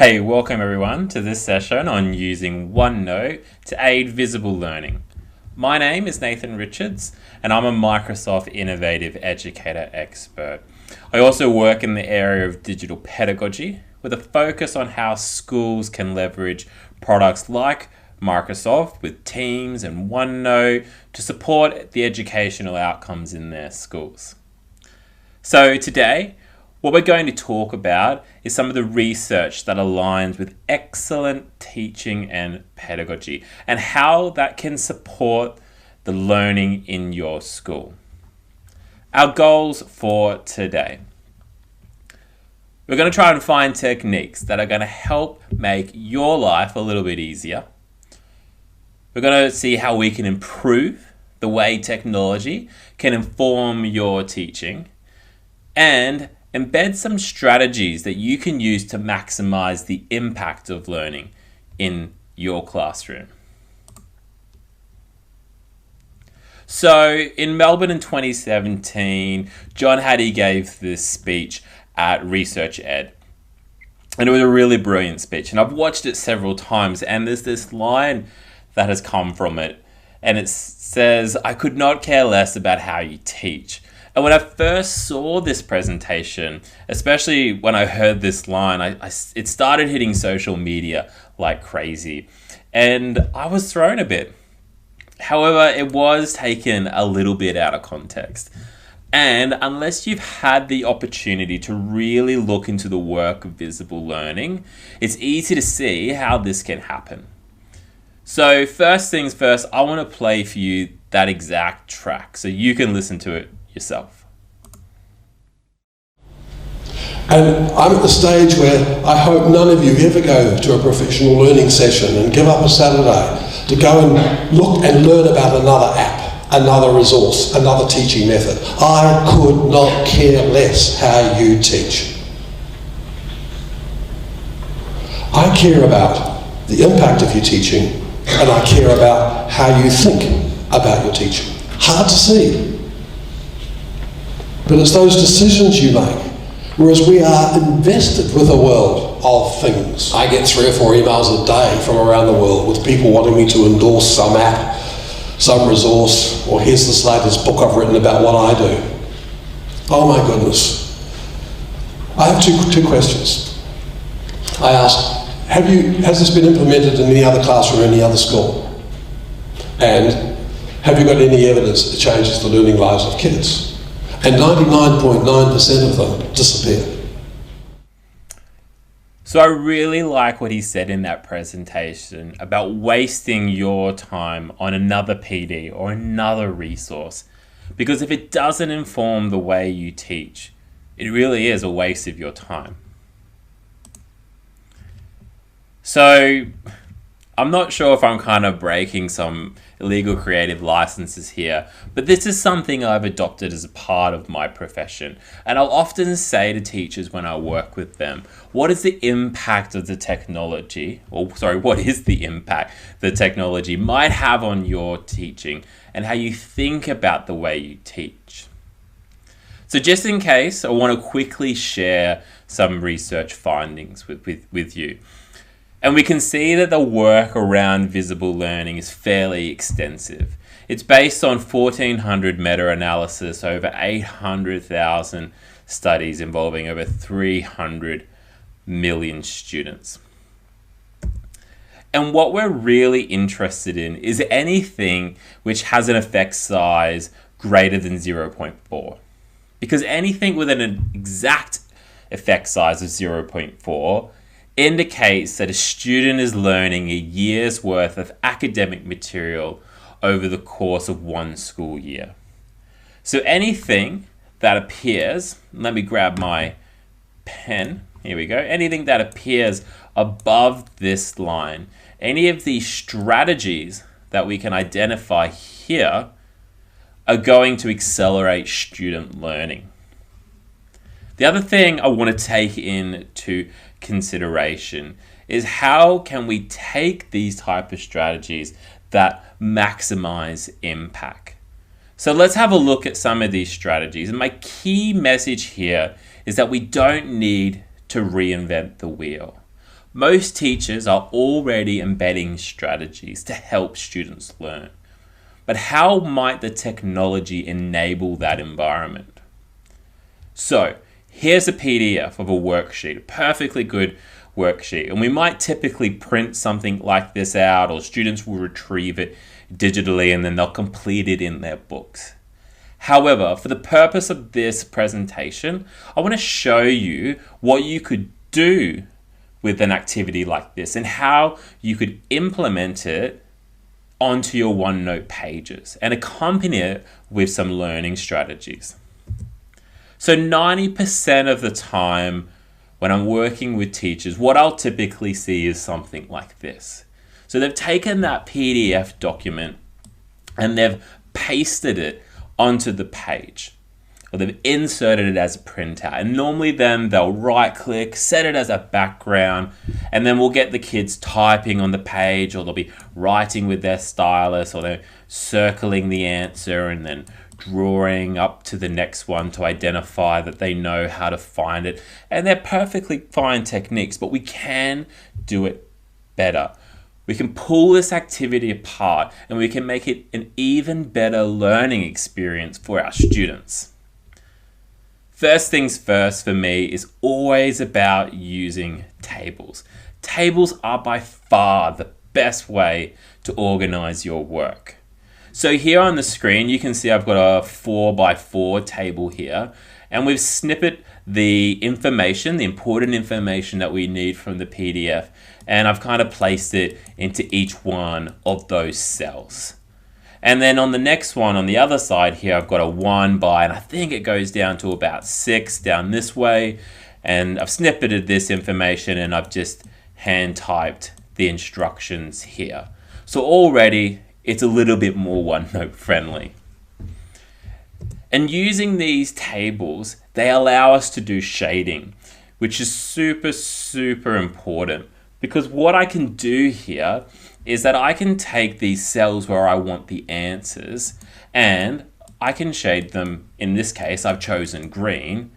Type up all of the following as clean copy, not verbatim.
Hey, welcome everyone to this session on using OneNote to aid visible learning. My name is Nathan Richards and I'm a Microsoft Innovative Educator expert. I also work in the area of digital pedagogy with a focus on how schools can leverage products like Microsoft with Teams and OneNote to support the educational outcomes in their schools. So today, what we're going to talk about is some of the research that aligns with excellent teaching and pedagogy and how that can support the learning in your school. Our goals for today. We're going to try and find techniques that are going to help make your life a little bit easier. We're going to see how we can improve the way technology can inform your teaching and embed some strategies that you can use to maximize the impact of learning in your classroom. So in Melbourne in 2017, John Hattie gave this speech at Research Ed. And it was a really brilliant speech. And I've watched it several times and there's this line that has come from it. And it says, "I could not care less about how you teach." And when I first saw this presentation, especially when I heard this line, it started hitting social media like crazy. And I was thrown a bit. However, it was taken a little bit out of context. And unless you've had the opportunity to really look into the work of visible learning, it's easy to see how this can happen. So first things first, I want to play for you that exact track so you can listen to it yourself. And I'm at the stage where I hope none of you ever go to a professional learning session and give up a Saturday to go and look and learn about another app, another resource, another teaching method. I could not care less how you teach. I care about the impact of your teaching and I care about how you think about your teaching. Hard to see. But it's those decisions you make. Whereas we are invested with a world of things. I get 3 or 4 emails a day from around the world with people wanting me to endorse some app, some resource, or here's this latest book I've written about what I do. Oh my goodness. I have two questions. I ask, has this been implemented in any other classroom or any other school? And have you got any evidence it changes the learning lives of kids? And 99.9% of them disappear. So I really like what he said in that presentation about wasting your time on another PD or another resource. Because if it doesn't inform the way you teach, it really is a waste of your time. So I'm not sure if I'm kind of breaking some illegal creative licenses here, but this is something I've adopted as a part of my profession. And I'll often say to teachers when I work with them, what is the impact of the technology, what is the impact the technology might have on your teaching and how you think about the way you teach? So just in case, I want to quickly share some research findings with you. And we can see that the work around visible learning is fairly extensive. It's based on 1,400 meta-analysis, over 800,000 studies involving over 300 million students. And what we're really interested in is anything which has an effect size greater than 0.4. Because anything with an exact effect size of 0.4 indicates that a student is learning a year's worth of academic material over the course of one school year. So anything that appears, let me grab my pen, here we go, anything that appears above this line, any of these strategies that we can identify here are going to accelerate student learning. The other thing I want to take into consideration is how can we take these type of strategies that maximize impact. So let's have a look at some of these strategies. And my key message here is that we don't need to reinvent the wheel. Most teachers are already embedding strategies to help students learn. But how might the technology enable that environment? So, here's a PDF of a worksheet, a perfectly good worksheet. And we might typically print something like this out, or students will retrieve it digitally and then they'll complete it in their books. However, for the purpose of this presentation, I want to show you what you could do with an activity like this and how you could implement it onto your OneNote pages and accompany it with some learning strategies. So 90% of the time when I'm working with teachers, what I'll typically see is something like this. So they've taken that PDF document and they've pasted it onto the page, or they've inserted it as a printout. And normally then they'll right click, set it as a background, and then we'll get the kids typing on the page, or they'll be writing with their stylus, or they're circling the answer and then drawing up to the next one to identify that they know how to find it. And they're perfectly fine techniques, but we can do it better. We can pull this activity apart and we can make it an even better learning experience for our students. First things first for me is always about using tables. Tables are by far the best way to organize your work. So here on the screen, you can see I've got a 4x4 table here, and we've snippet the information, the important information that we need from the PDF, and I've kind of placed it into each one of those cells. And then on the next one, on the other side here, I've got a 1 by, and I think it goes down to about 6 down this way. And I've snippeted this information and I've just hand typed the instructions here. So already it's a little bit more OneNote friendly. And using these tables, they allow us to do shading, which is super important, because what I can do here is that I can take these cells where I want the answers and I can shade them. In this case, I've chosen green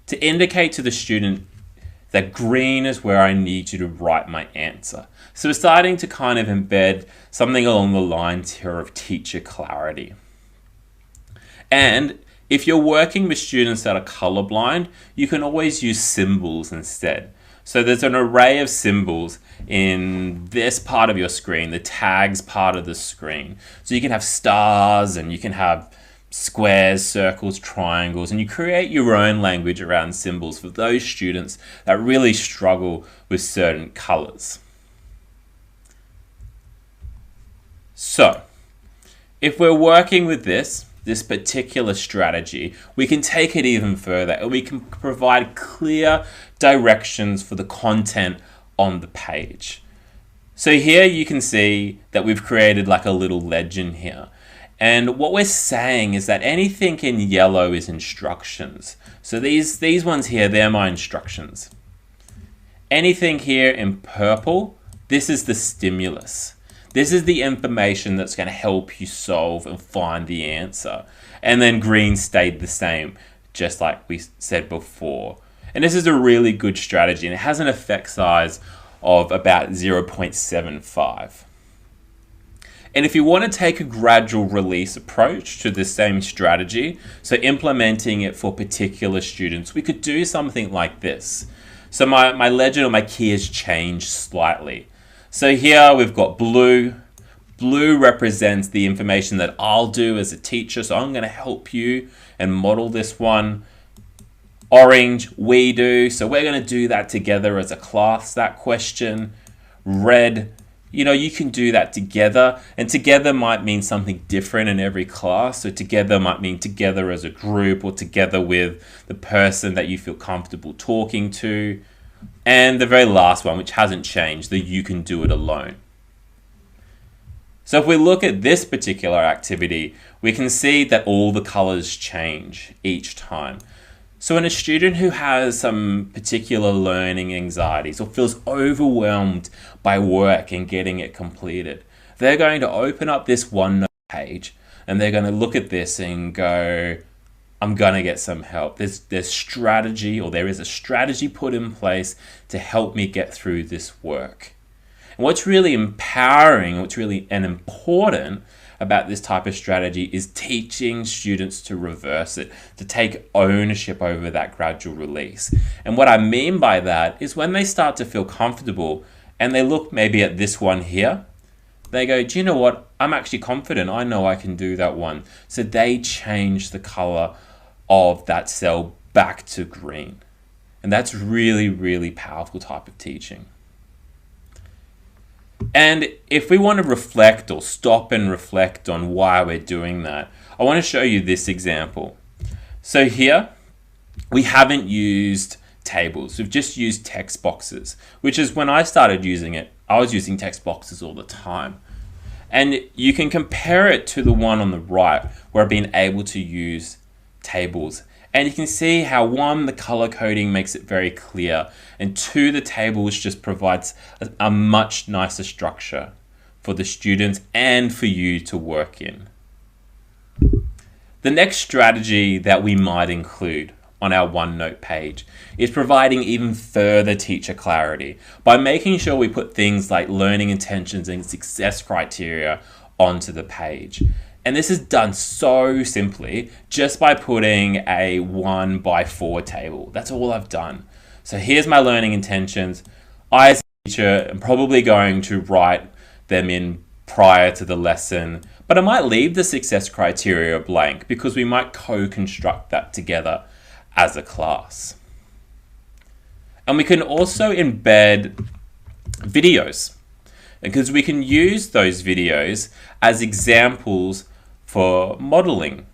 to indicate to the student that green is where I need you to write my answer. So we're starting to kind of embed something along the lines here of teacher clarity. And if you're working with students that are colorblind, you can always use symbols instead. So there's an array of symbols in this part of your screen, the tags part of the screen. So you can have stars and you can have squares, circles, triangles, and you create your own language around symbols for those students that really struggle with certain colors. So if we're working with this particular strategy, we can take it even further and we can provide clear directions for the content on the page. So here you can see that we've created like a little legend here. And what we're saying is that anything in yellow is instructions. So these ones here, they're my instructions. Anything here in purple, this is the stimulus. This is the information that's going to help you solve and find the answer. And then green stayed the same, just like we said before. And this is a really good strategy, and it has an effect size of about 0.75. And if you want to take a gradual release approach to the same strategy, so implementing it for particular students, we could do something like this. So my legend or my key has changed slightly. So here we've got blue. Blue represents the information that I'll do as a teacher, so I'm going to help you and model this one. Orange, we do, so we're going to do that together as a class, that question. Red, you can do that together, and together might mean something different in every class. So together might mean together as a group or together with the person that you feel comfortable talking to. And the very last one, which hasn't changed, the you can do it alone. So if we look at this particular activity, we can see that all the colors change each time. So in a student who has some particular learning anxieties or feels overwhelmed by work and getting it completed, they're going to open up this OneNote page and they're going to look at this and go, I'm going to get some help. There's strategy, or there is a strategy put in place to help me get through this work. And what's really empowering, what's really important about this type of strategy is teaching students to reverse it, to take ownership over that gradual release. And what I mean by that is when they start to feel comfortable and they look maybe at this one here, they go, do you know what? I'm actually confident. I know I can do that one. So they change the color of that cell back to green. And that's really, really powerful type of teaching. And if we want to reflect or stop and reflect on why we're doing that, I want to show you this example. So here, we haven't used tables. We've just used text boxes, which is when I started using it, I was using text boxes all the time. And you can compare it to the one on the right, where I've been able to use tables. And you can see how one, the color coding makes it very clear, and two, the tables just provides a much nicer structure for the students and for you to work in. The next strategy that we might include on our OneNote page is providing even further teacher clarity by making sure we put things like learning intentions and success criteria onto the page. And this is done so simply just by putting a 1x4 table. That's all I've done. So here's my learning intentions. I, as a teacher, am probably going to write them in prior to the lesson, but I might leave the success criteria blank because we might co-construct that together as a class. And we can also embed videos, because we can use those videos as examples for modeling.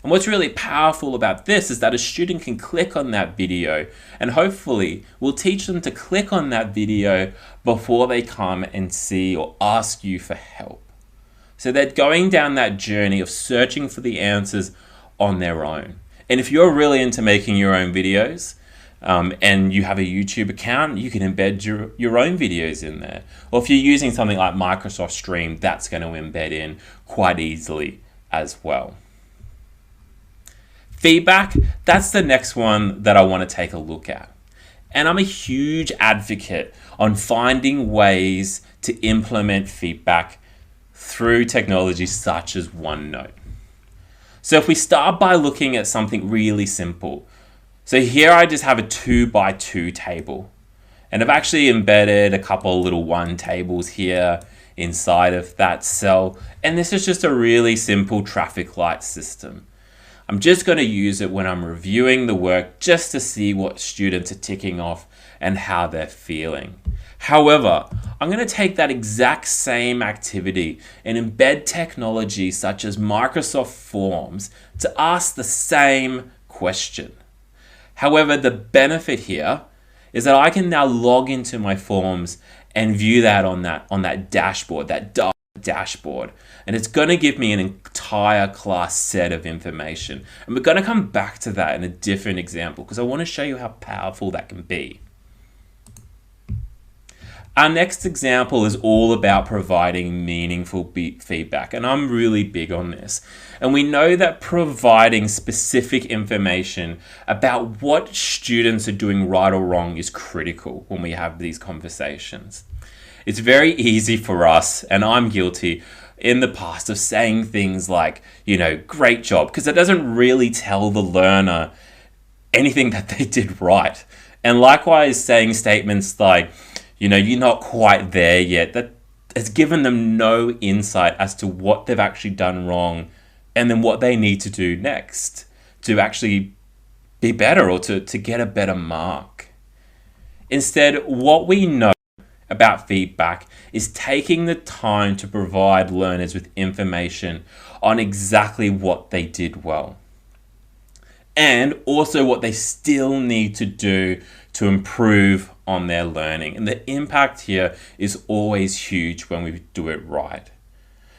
And what's really powerful about this is that a student can click on that video, and hopefully we'll teach them to click on that video before they come and see or ask you for help. So they're going down that journey of searching for the answers on their own. And if you're really into making your own videos, and you have a YouTube account, you can embed your own videos in there. Or if you're using something like Microsoft Stream, that's going to embed in quite easily as well. Feedback, that's the next one that I want to take a look at. And I'm a huge advocate on finding ways to implement feedback through technology such as OneNote. So if we start by looking at something really simple, so here I just have a 2x2 table, and I've actually embedded a couple of little 1 tables here inside of that cell, and this is just a really simple traffic light system. I'm just going to use it when I'm reviewing the work just to see what students are ticking off and how they're feeling. However, I'm going to take that exact same activity and embed technology such as Microsoft Forms to ask the same question. However, the benefit here is that I can now log into my forms and view that on that dashboard, that dashboard. And it's going to give me an entire class set of information. And we're going to come back to that in a different example because I want to show you how powerful that can be. Our next example is all about providing meaningful feedback, and I'm really big on this. And we know that providing specific information about what students are doing right or wrong is critical when we have these conversations. It's very easy for us, and I'm guilty in the past, of saying things like, great job, because it doesn't really tell the learner anything that they did right. And likewise, saying statements like, you're not quite there yet, that has given them no insight as to what they've actually done wrong and then what they need to do next to actually be better or to get a better mark. Instead, what we know about feedback is taking the time to provide learners with information on exactly what they did well and also what they still need to do to improve on their learning. And the impact here is always huge when we do it right.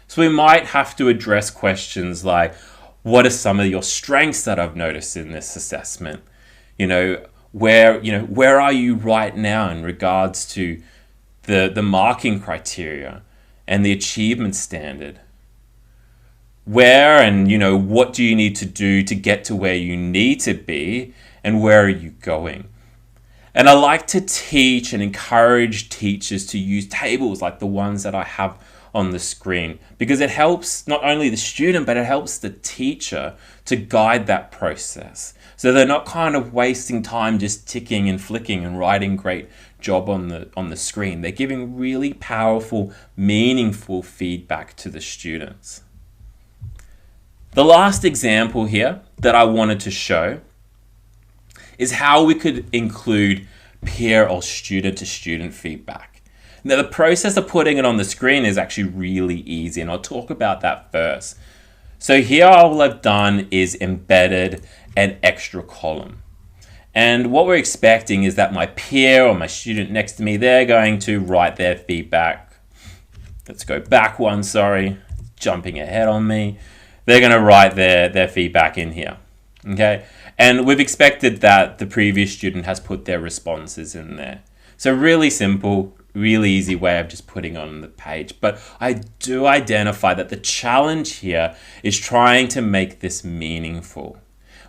So we might have to address questions like, what are some of your strengths that I've noticed in this assessment? Where are you right now in regards to the marking criteria and the achievement standard? Where and, what do you need to do to get to where you need to be, and where are you going? And I like to teach and encourage teachers to use tables like the ones that I have on the screen, because it helps not only the student, but it helps the teacher to guide that process. So they're not kind of wasting time just ticking and flicking and writing great job on the screen. They're giving really powerful, meaningful feedback to the students. The last example here that I wanted to show is how we could include peer or student-to-student feedback. Now, the process of putting it on the screen is actually really easy, and I'll talk about that first. So here all I've done is embedded an extra column. And what we're expecting is that my peer or my student next to me, they're going to write their feedback. Let's go back one, sorry, jumping ahead on me. They're going to write their feedback in here, okay? And we've expected that the previous student has put their responses in there. So really simple, really easy way of just putting on the page. But I do identify that the challenge here is trying to make this meaningful.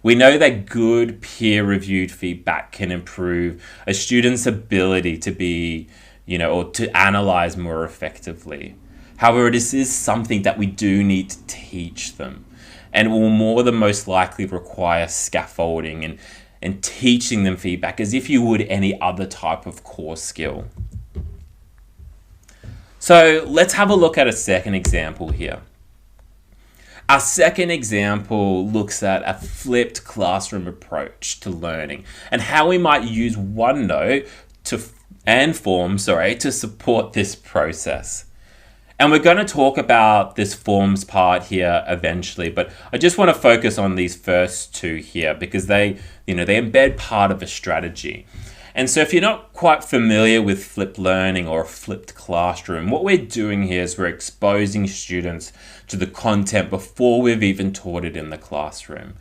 We know that good peer-reviewed feedback can improve a student's ability to be, or to analyze more effectively. However, this is something that we do need to teach them, and will more than most likely require scaffolding and teaching them feedback as if you would any other type of core skill. So let's have a look at a second example here. Our second example looks at a flipped classroom approach to learning and how we might use OneNote and Forms to support this process. And we're going to talk about this forms part here eventually, but I just want to focus on these first two here because they embed part of a strategy. And so if you're not quite familiar with flipped learning or a flipped classroom, what we're doing here is we're exposing students to the content before we've even taught it in the classroom.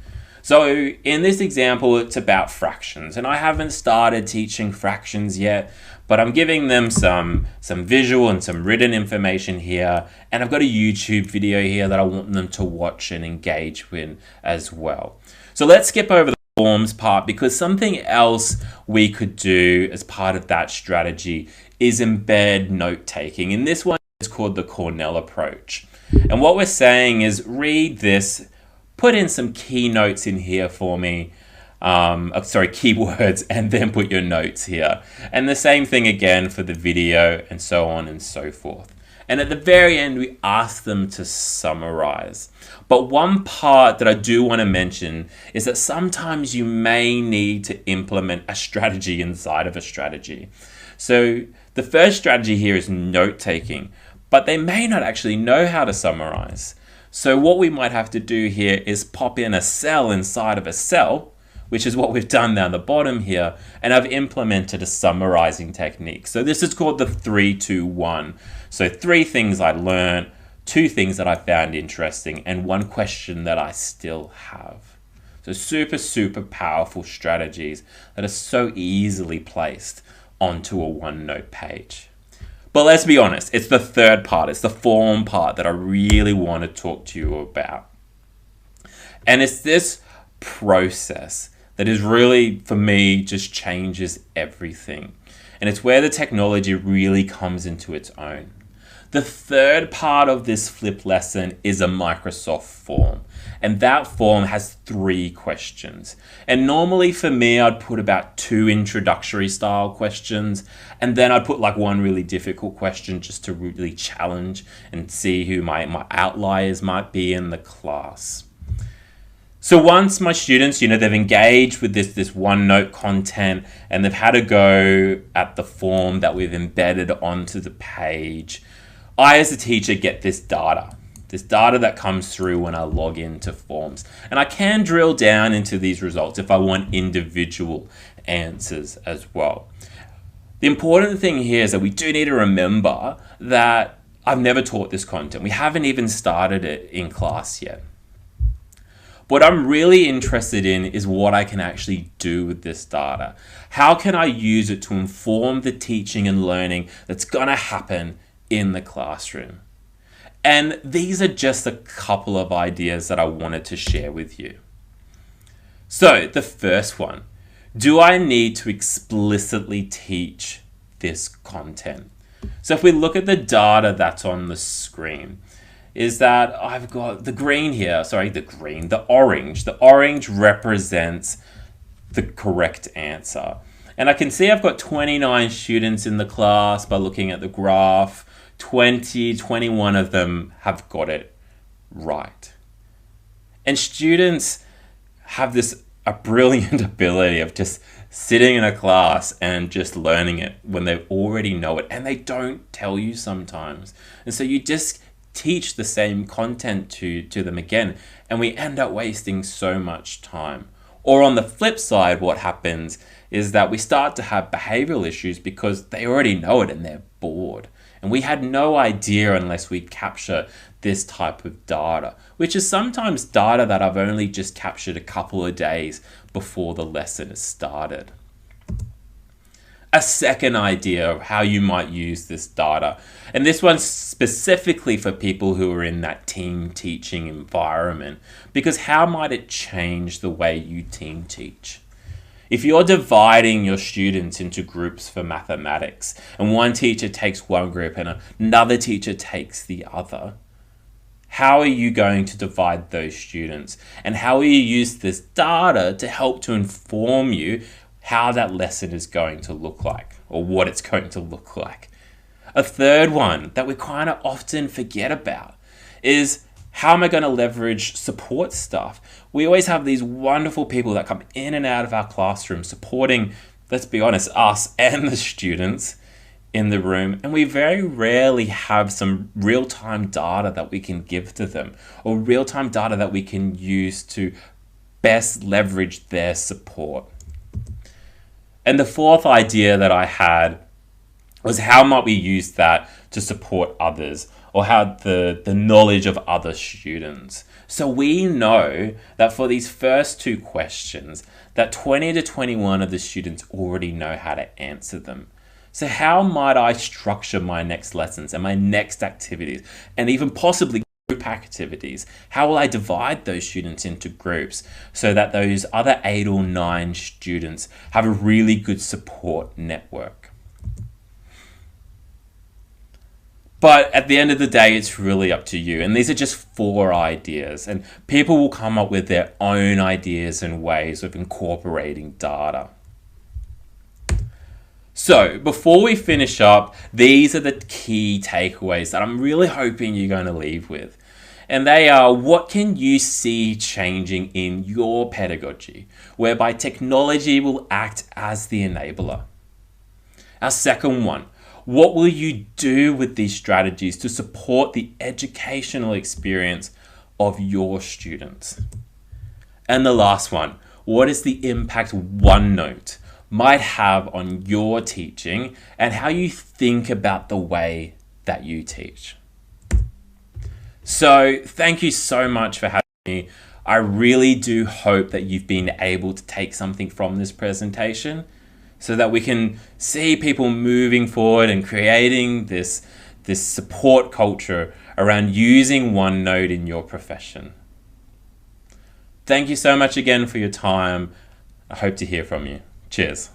So in this example, it's about fractions, and I haven't started teaching fractions yet, but I'm giving them some visual and some written information here, and I've got a YouTube video here that I want them to watch and engage with as well. So let's skip over the forms part, because something else we could do as part of that strategy is embed note taking, and this one is called the Cornell approach. And what we're saying is read this, put in some keynotes in here for me, keywords, and then put your notes here. And the same thing again for the video, and so on and so forth. And at the very end, we ask them to summarize. But one part that I do want to mention is that sometimes you may need to implement a strategy inside of a strategy. So the first strategy here is note taking, but they may not actually know how to summarize. So what we might have to do here is pop in a cell inside of a cell, which is what we've done down the bottom here, and I've implemented a summarizing technique. So this is called the 3-2-1. So 3 things I learned, 2 things that I found interesting, and 1 question that I still have. So super, super powerful strategies that are so easily placed onto a OneNote page. But let's be honest, it's the third part, it's the form part that I really want to talk to you about. And it's this process that is really, for me, just changes everything. And it's where the technology really comes into its own. The third part of this flip lesson is a Microsoft form. And that form has 3 questions. And normally for me, I'd put about 2 introductory style questions. And then I'd put like 1 really difficult question just to really challenge and see who my outliers might be in the class. So once my students, they've engaged with this OneNote content and they've had a go at the form that we've embedded onto the page, I as a teacher get this data that comes through when I log into Forms. And I can drill down into these results if I want individual answers as well. The important thing here is that we do need to remember that I've never taught this content. We haven't even started it in class yet. What I'm really interested in is what I can actually do with this data. How can I use it to inform the teaching and learning that's going to happen in the classroom? And these are just a couple of ideas that I wanted to share with you. So the first one, do I need to explicitly teach this content? So if we look at the data that's on the screen, is that I've got the green here, the orange. The orange represents the correct answer. And I can see I've got 29 students in the class by looking at the graph. 21 of them have got it right. And students have a brilliant ability of just sitting in a class and just learning it when they already know it, and they don't tell you sometimes. And so you just teach the same content to them again, and we end up wasting so much time. Or on the flip side, what happens is that we start to have behavioral issues because they already know it and they're bored. And we had no idea unless we capture this type of data, which is sometimes data that I've only just captured a couple of days before the lesson has started. A second idea of how you might use this data, and this one's specifically for people who are in that team teaching environment, because how might it change the way you team teach? If you're dividing your students into groups for mathematics, and one teacher takes one group and another teacher takes the other, how are you going to divide those students? And how will you use this data to help to inform you how that lesson is going to look like, or what it's going to look like? A third one that we kind of often forget about is, how am I going to leverage support staff? We always have these wonderful people that come in and out of our classroom supporting, let's be honest, us and the students in the room. And we very rarely have some real-time data that we can give to them, or real-time data that we can use to best leverage their support. And the fourth idea that I had was, how might we use that to support others, or how the knowledge of other students. So we know that for these first two questions, that 20 to 21 of the students already know how to answer them. So how might I structure my next lessons and my next activities, and even possibly group activities? How will I divide those students into groups so that those other 8 or 9 students have a really good support network? But at the end of the day, it's really up to you. And these are just 4 ideas, and people will come up with their own ideas and ways of incorporating data. So before we finish up, these are the key takeaways that I'm really hoping you're going to leave with. And they are, what can you see changing in your pedagogy, whereby technology will act as the enabler? Our second one, what will you do with these strategies to support the educational experience of your students? And the last one, what is the impact OneNote might have on your teaching and how you think about the way that you teach? So thank you so much for having me. I really do hope that you've been able to take something from this presentation, so that we can see people moving forward and creating this support culture around using OneNote in your profession. Thank you so much again for your time. I hope to hear from you. Cheers.